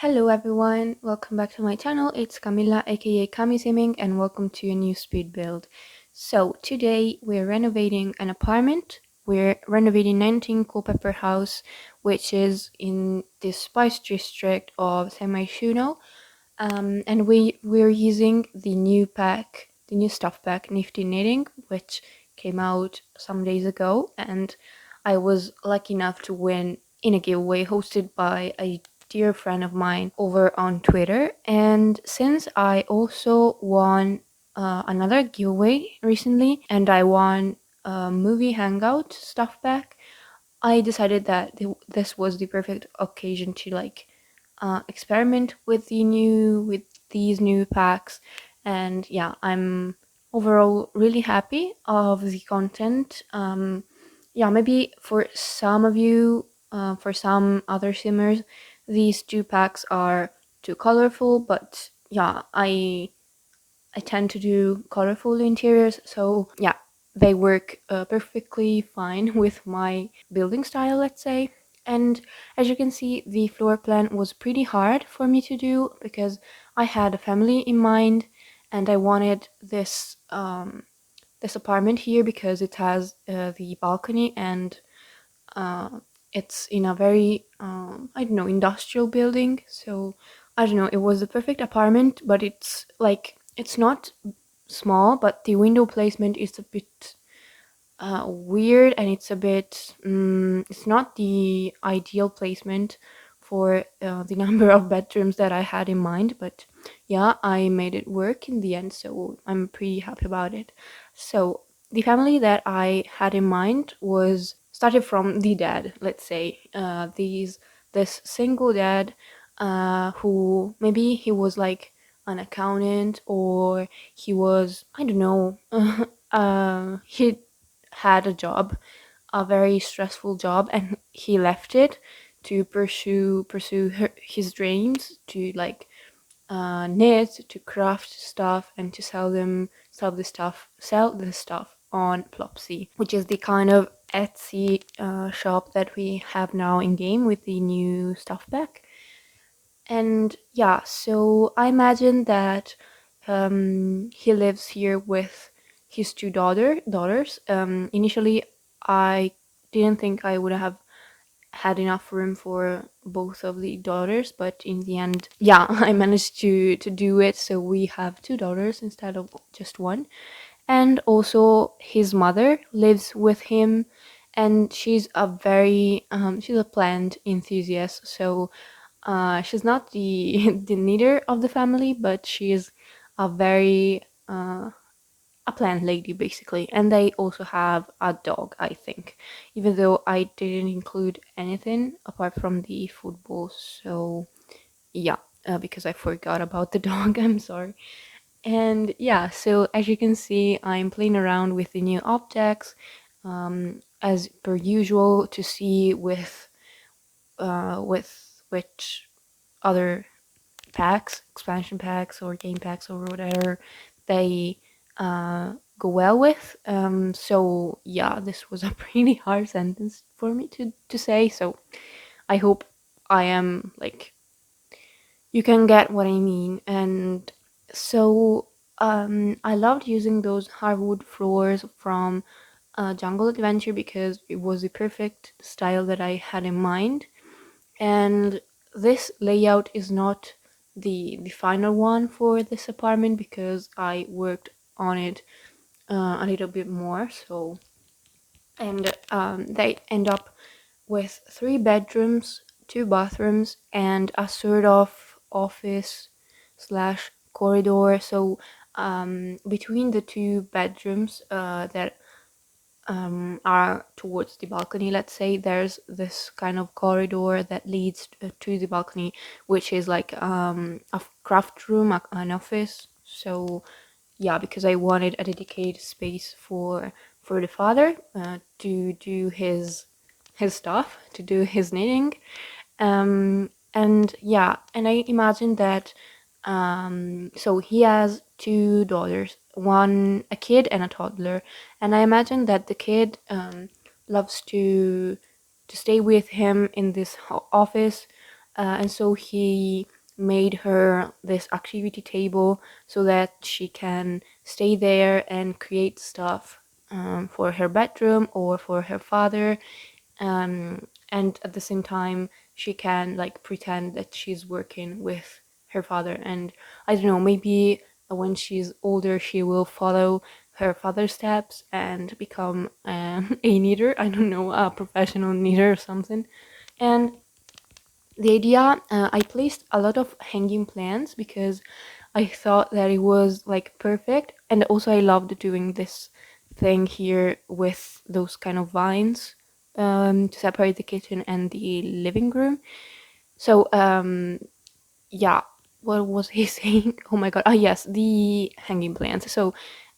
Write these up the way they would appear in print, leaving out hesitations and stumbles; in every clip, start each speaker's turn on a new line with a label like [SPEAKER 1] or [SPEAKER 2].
[SPEAKER 1] Hello everyone, welcome back to my channel. It's Camila aka CamiSimming and welcome to a new speed build. So today we're renovating an apartment. We're renovating 19 Culpepper House, which is in the Spice District of Semi-Shuno. And we're using the new stuff pack Nifty Knitting, which came out some days ago, and I was lucky enough to win in a giveaway hosted by a dear friend of mine over on Twitter. And since I also won another giveaway recently, and I won a movie hangout stuff pack, I decided that this was the perfect occasion to experiment with these new packs. And yeah, I'm overall really happy of the content. Yeah, maybe for some of you, for some other simmers, these two packs are too colorful, but yeah, I tend to do colorful interiors, so yeah, they work perfectly fine with my building style, let's say. And as you can see, the floor plan was pretty hard for me to do because I had a family in mind, and I wanted this apartment here because it has the balcony, and it's in a very I don't know, industrial building. So I don't know, it was the perfect apartment, but it's not small, but the window placement is a bit weird, and it's a bit it's not the ideal placement for the number of bedrooms that I had in mind. But yeah, I made it work in the end, so I'm pretty happy about it. So the family that I had in mind was started from the dad, let's say. This single dad, who maybe he was like an accountant, or he was, I don't know, he had a job, a very stressful job, and he left it to pursue his dreams, to knit, to craft stuff, and to sell the stuff on Plopsy, which is the kind of Etsy shop that we have now in game with the new stuff pack. And yeah, so I imagine that he lives here with his two daughters. Initially, I didn't think I would have had enough room for both of the daughters, but in the end, yeah, I managed to do it. So we have two daughters instead of just one. And also his mother lives with him, and she's she's a plant enthusiast. So she's not the the leader of the family, but she is a very a plant lady basically. And they also have a dog, I think, even though I didn't include anything apart from the football. So yeah, because I forgot about the dog. I'm sorry. And yeah, so as you can see, I'm playing around with the new objects, as per usual, to see with which other packs, expansion packs or game packs or whatever, they go well with. So yeah, this was a pretty hard sentence for me to say. So I hope I am like, you can get what I mean. And so I loved using those hardwood floors from Jungle Adventure because it was the perfect style that I had in mind. And this layout is not the final one for this apartment because I worked on it a little bit more. So, and they end up with 3 bedrooms, 2 bathrooms, and a sort of office slash corridor. So between the 2 bedrooms that are towards the balcony, let's say, there's this kind of corridor that leads to the balcony, which is like a craft room, an office. So yeah, because I wanted a dedicated space for the father to do his stuff, to do his knitting. And yeah, and I imagine that so he has 2 daughters, a kid and a toddler, and I imagine that the kid loves to stay with him in this office, and so he made her this activity table so that she can stay there and create stuff for her bedroom or for her father, and at the same time she can like pretend that she's working with her father. And I don't know, maybe when she's older she will follow her father's steps and become a knitter, I don't know, a professional knitter or something. And the idea, I placed a lot of hanging plants because I thought that it was like perfect, and also I loved doing this thing here with those kind of vines to separate the kitchen and the living room. So yeah, what was he saying? Oh my god. Ah, yes, the hanging plants. So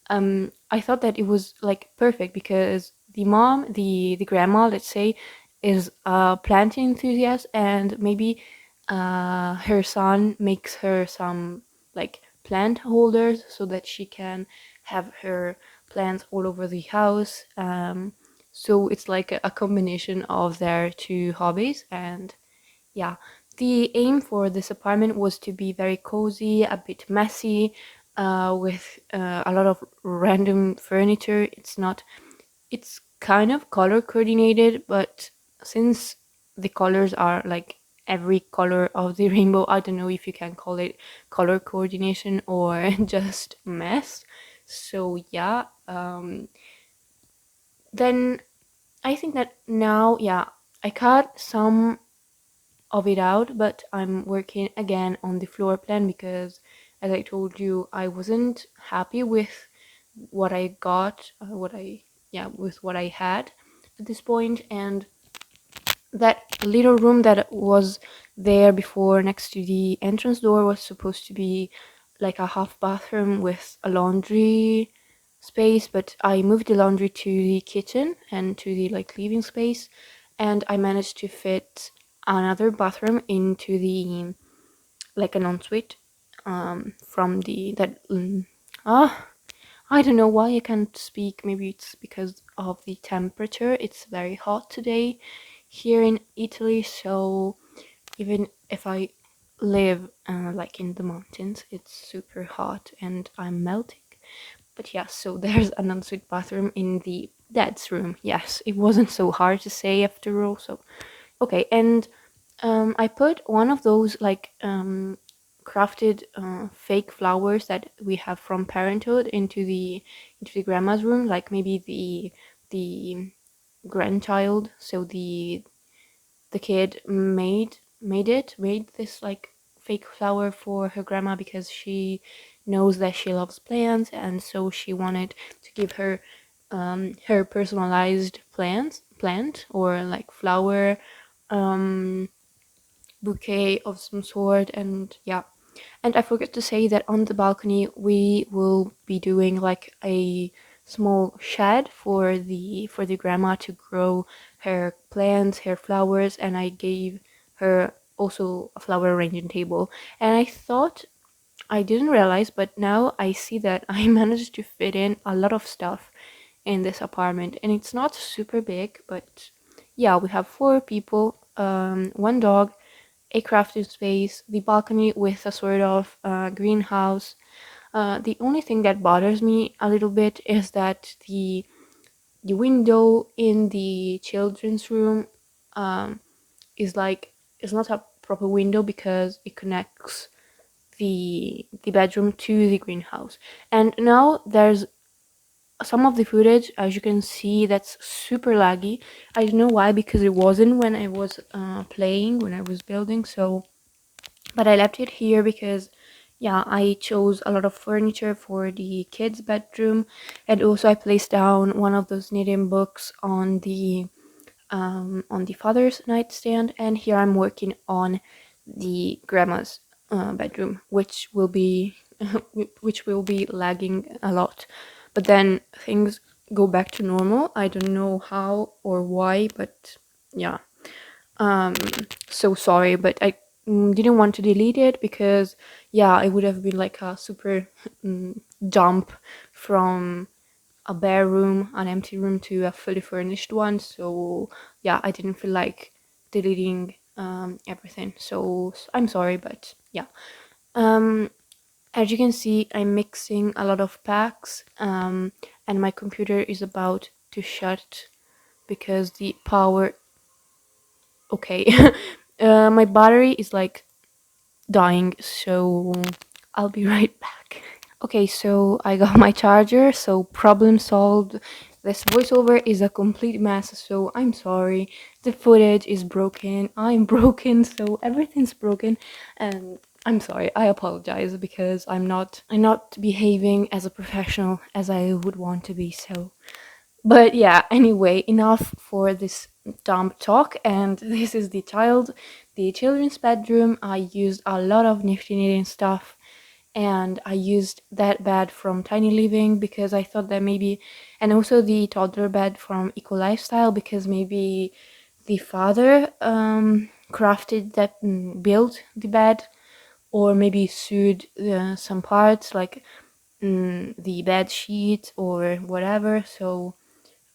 [SPEAKER 1] I thought that it was like perfect because the mom, the grandma, let's say, is a planting enthusiast, and maybe her son makes her some like plant holders so that she can have her plants all over the house. So it's like a combination of their two hobbies. And yeah, the aim for this apartment was to be very cozy, a bit messy, with a lot of random furniture. It's kind of color coordinated, but since the colors are like every color of the rainbow, I don't know if you can call it color coordination or just mess. So yeah, then I think that now, yeah, I cut some of it out, but I'm working again on the floor plan because, as I told you, I wasn't happy with what I got, with what I had at this point. And that little room that was there before next to the entrance door was supposed to be like a half bathroom with a laundry space, but I moved the laundry to the kitchen and to the like living space, and I managed to fit another bathroom into the like an ensuite from the that I don't know why I can't speak. Maybe it's because of the temperature. It's very hot today here in Italy, so even if I live like in the mountains, it's super hot and I'm melting. But yeah, so there's an ensuite bathroom in the dad's room. Yes, it wasn't so hard to say after all. So okay, and I put one of those like crafted fake flowers that we have from parenthood into the grandma's room, like maybe the grandchild. So the kid made this like fake flower for her grandma because she knows that she loves plants, and so she wanted to give her her personalized plant or like flower um bouquet of some sort. And yeah, and I forgot to say that on the balcony we will be doing like a small shed for the grandma to grow her plants, her flowers, and I gave her also a flower arranging table. And I thought, I didn't realize, but now I see that I managed to fit in a lot of stuff in this apartment, and it's not super big, but yeah, we have four people, one dog, a crafting space, the balcony with a sort of greenhouse. The only thing that bothers me a little bit is that the window in the children's room um, is like, it's not a proper window because it connects the bedroom to the greenhouse. And now there's some of the footage, as you can see, that's super laggy. I don't know why, because it wasn't when I was playing, when I was building. So but I left it here because yeah, I chose a lot of furniture for the kids bedroom, and also I placed down one of those knitting books on the father's nightstand. And here I'm working on the grandma's bedroom, which will be which will be lagging a lot, but then things go back to normal. I don't know how or why, but yeah, um so sorry, but I didn't want to delete it because yeah, it would have been like a super jump from a bare room, an empty room, to a fully furnished one. So yeah, I didn't feel like deleting everything. So I'm sorry, but yeah. Um, as you can see, I'm mixing a lot of packs, and my computer is about to shut because the power. Okay, my battery is like dying, so I'll be right back. Okay, so I got my charger, so problem solved. This voiceover is a complete mess, so I'm sorry. The footage is broken, I'm broken, so everything's broken, and I'm sorry. I apologize because I'm not behaving as a professional as I would want to be, so but yeah, anyway, enough for this dumb talk. And this is the children's bedroom. I used a lot of Nifty knitting stuff, and I used that bed from Tiny Living because I thought that maybe, and also the toddler bed from Eco Lifestyle because maybe the father crafted that, built the bed, or maybe sewed some parts like the bed sheet or whatever. So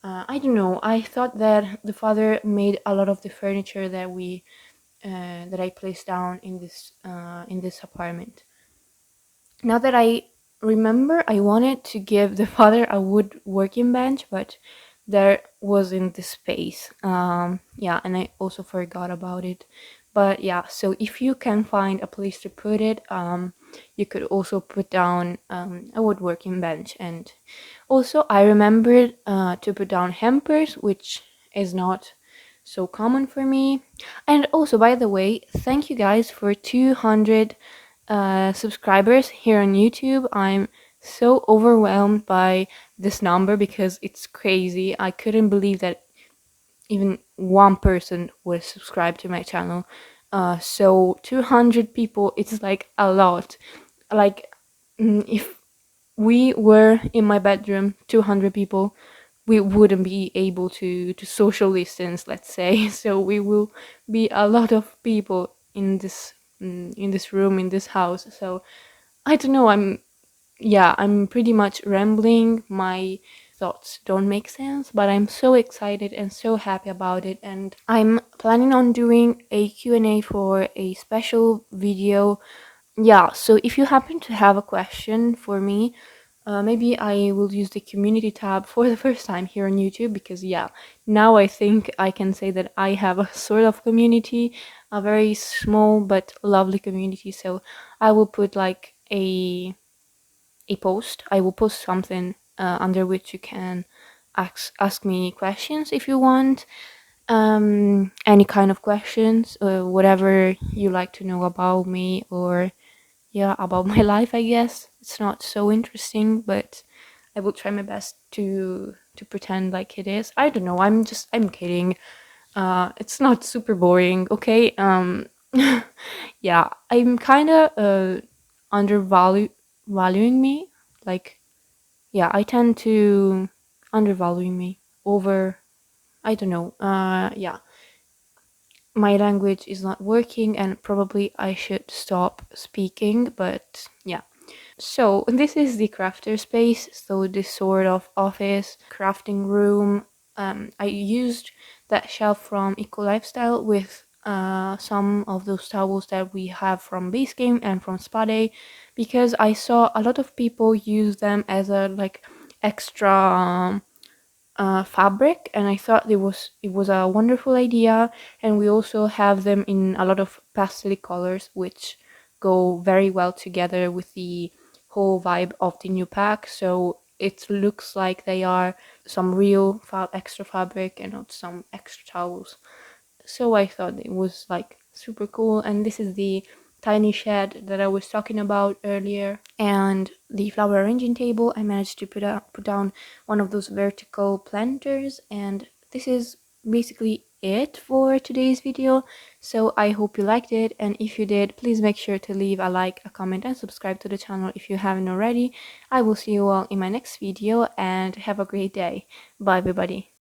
[SPEAKER 1] I don't know. I thought that the father made a lot of the furniture that I placed down in this apartment. Now that I remember, I wanted to give the father a wood working bench, but there wasn't the space. Yeah, and I also forgot about it. But yeah, so if you can find a place to put it, you could also put down a woodworking bench. And also, I remembered to put down hampers, which is not so common for me. And also, by the way, thank you guys for 200 subscribers here on YouTube. I'm so overwhelmed by this number because it's crazy. I couldn't believe that even one person would subscribe to my channel. So 200 people, it's like a lot. Like, if we were in my bedroom, 200 people, we wouldn't be able to social distance, let's say. So we will be a lot of people in this room, in this house. So I don't know. I'm pretty much rambling. My thoughts don't make sense, but I'm so excited and so happy about it. And I'm planning on doing a Q&A for a special video. Yeah, so if you happen to have a question for me, maybe I will use the community tab for the first time here on YouTube because, yeah, now I think I can say that I have a sort of community, a very small but lovely community. So I will put like a post. I will post something under which you can ask me questions if you want. Any kind of questions, whatever you like to know about me, or yeah, about my life. I guess it's not so interesting, but I will try my best to pretend like it is. I don't know. I'm kidding. It's not super boring. Okay. Yeah, I'm kind of valuing me. Like, yeah, I tend to undervalue me over. I don't know. Yeah, my language is not working, and probably I should stop speaking. But yeah. So this is the crafter space, so this sort of office crafting room. I used that shelf from Eco Lifestyle with some of those towels that we have from Base Game and from Spa Day, because I saw a lot of people use them as a like extra fabric, and I thought it was a wonderful idea. And we also have them in a lot of pastel colors, which go very well together with the whole vibe of the new pack. So it looks like they are some real extra fabric and not some extra towels. So I thought it was like super cool. And this is the tiny shed that I was talking about earlier. And the flower arranging table, I managed to put down one of those vertical planters. And this is basically it for today's video. So I hope you liked it, and if you did, please make sure to leave a like, a comment, and subscribe to the channel if you haven't already. I will see you all in my next video, and have a great day. Bye everybody.